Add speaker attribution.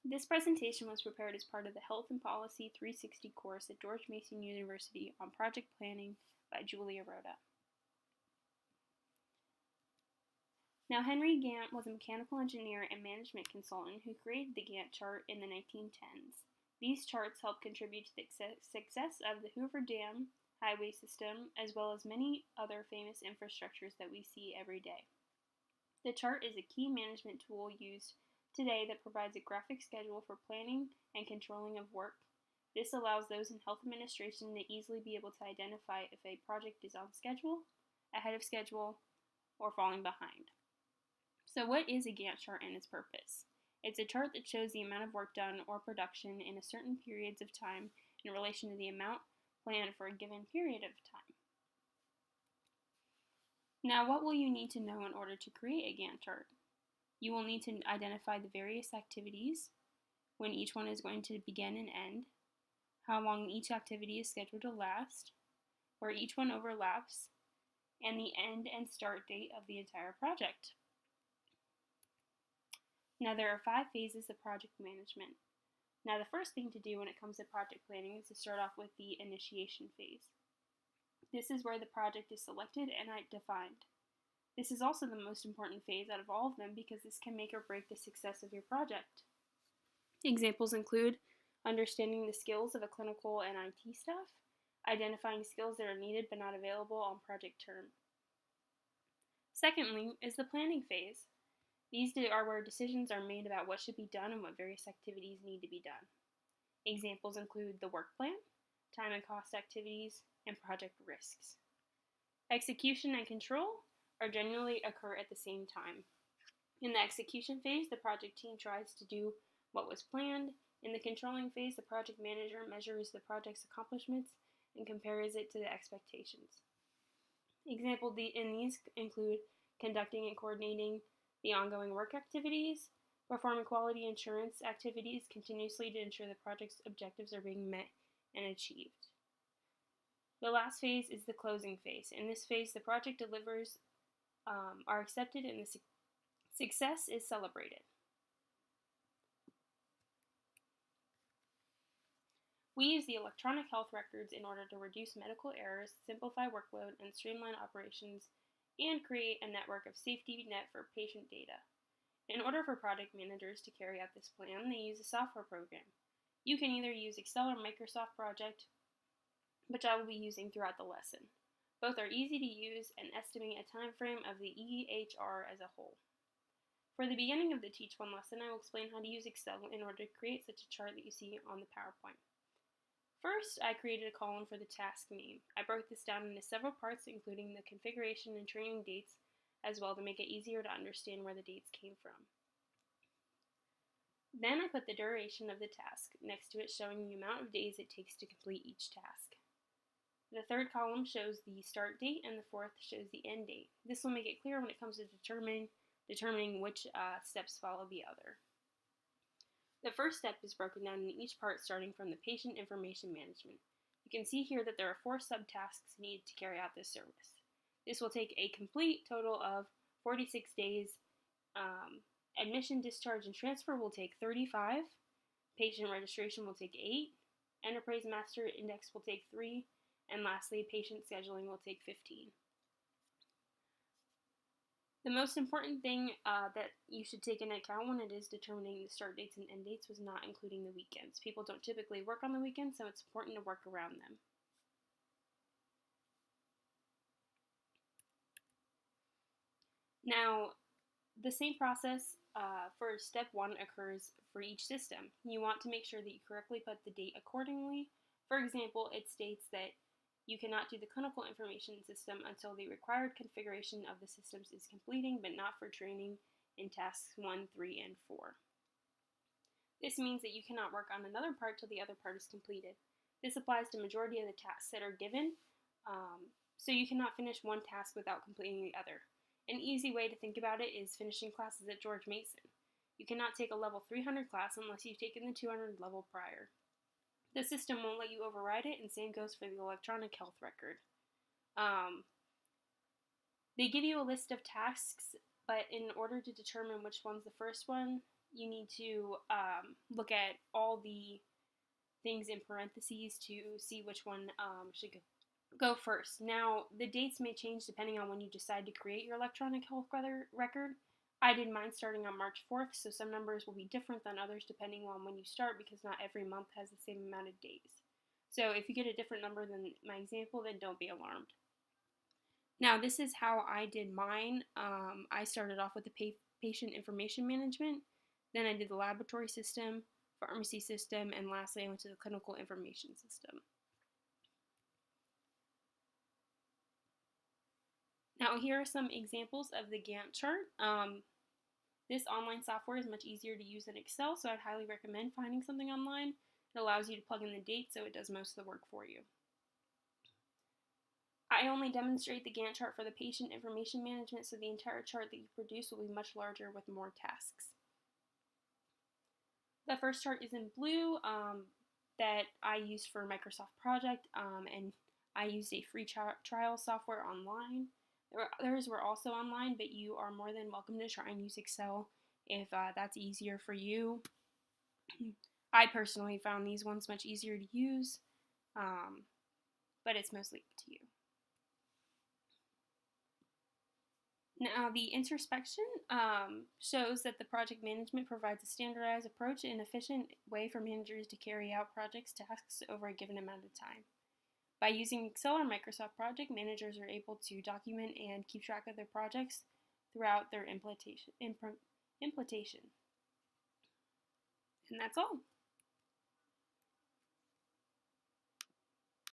Speaker 1: This presentation was prepared as part of the Health and Policy 360 course at George Mason University on project planning by Julia Rhoda. Now, Henry Gantt was a mechanical engineer and management consultant who created the Gantt chart in the 1910s. These charts helped contribute to the success of the Hoover Dam highway system, as well as many other famous infrastructures that we see every day. The chart is a key management tool used today that provides a graphic schedule for planning and controlling of work. This allows those in health administration to easily be able to identify if a project is on schedule, ahead of schedule, or falling behind. So what is a Gantt chart and its purpose? It's a chart that shows the amount of work done or production in a certain periods of time in relation to the amount planned for a given period of time. Now, what will you need to know in order to create a Gantt chart? You will need to identify the various activities, when each one is going to begin and end, how long each activity is scheduled to last, where each one overlaps, and the end and start date of the entire project. Now, there are 5 phases of project management. Now, the first thing to do when it comes to project planning is to start off with the initiation phase. This is where the project is selected and defined. This is also the most important phase out of all of them because this can make or break the success of your project. Examples include understanding the skills of a clinical and IT staff, identifying skills that are needed but not available on project term. Secondly is the planning phase. These are where decisions are made about what should be done and what various activities need to be done. Examples include the work plan, time and cost activities, and project risks. Execution and control are generally occur at the same time. In the execution phase, the project team tries to do what was planned. In the controlling phase, the project manager measures the project's accomplishments and compares it to the expectations. Examples in these include conducting and coordinating the ongoing work activities, performing quality assurance activities continuously to ensure the project's objectives are being met and achieved. The last phase is the closing phase. In this phase, the project delivers are accepted and the success is celebrated. We use the electronic health records in order to reduce medical errors, simplify workload, and streamline operations, and create a network of safety net for patient data. In order for project managers to carry out this plan, they use a software program. You can either use Excel or Microsoft Project, which I will be using throughout the lesson. Both are easy to use and estimate a time frame of the EHR as a whole. For the beginning of the Teach One lesson, I will explain how to use Excel in order to create such a chart that you see on the PowerPoint. First, I created a column for the task name. I broke this down into several parts, including the configuration and training dates, as well to make it easier to understand where the dates came from. Then I put the duration of the task next to it, showing the amount of days it takes to complete each task. The third column shows the start date, and the fourth shows the end date. This will make it clear when it comes to determining which steps follow the other. The first step is broken down in each part starting from the patient information management. You can see here that there are 4 subtasks needed to carry out this service. This will take a complete total of 46 days. Admission, discharge, and transfer will take 35. Patient registration will take 8. Enterprise Master Index will take 3. And lastly, patient scheduling will take 15. The most important thing that you should take into account when it is determining the start dates and end dates was not including the weekends. People don't typically work on the weekends, so it's important to work around them. Now, the same process for step 1 occurs for each system. You want to make sure that you correctly put the date accordingly. For example, it states that you cannot do the clinical information system until the required configuration of the systems is completing, but not for training in tasks 1, 3, and 4. This means that you cannot work on another part till the other part is completed. This applies to majority of the tasks that are given, so you cannot finish one task without completing the other. An easy way to think about it is finishing classes at George Mason. You cannot take a level 300 class unless you've taken the 200 level prior. The system won't let you override it, and same goes for the electronic health record. They give you a list of tasks, but in order to determine which one's the first one, you need to look at all the things in parentheses to see which one should go first. Now, the dates may change depending on when you decide to create your electronic health record. I did mine starting on March 4th, so some numbers will be different than others depending on when you start because not every month has the same amount of days. So if you get a different number than my example, then don't be alarmed. Now, this is how I did mine. I started off with the patient information management, then I did the laboratory system, pharmacy system, and lastly I went to the clinical information system. Now here are some examples of the Gantt chart. This online software is much easier to use than Excel, so I'd highly recommend finding something online. It allows you to plug in the date, so it does most of the work for you. I only demonstrate the Gantt chart for the patient information management, so the entire chart that you produce will be much larger with more tasks. The first chart is in blue that I used for Microsoft Project, and I used a free trial software online. Others were also online, but you are more than welcome to try and use Excel if that's easier for you. I personally found these ones much easier to use, but it's mostly up to you. Now, the introspection shows that the project management provides a standardized approach and efficient way for managers to carry out projects tasks over a given amount of time. By using Excel or Microsoft Project, managers are able to document and keep track of their projects throughout their implementation. And that's all.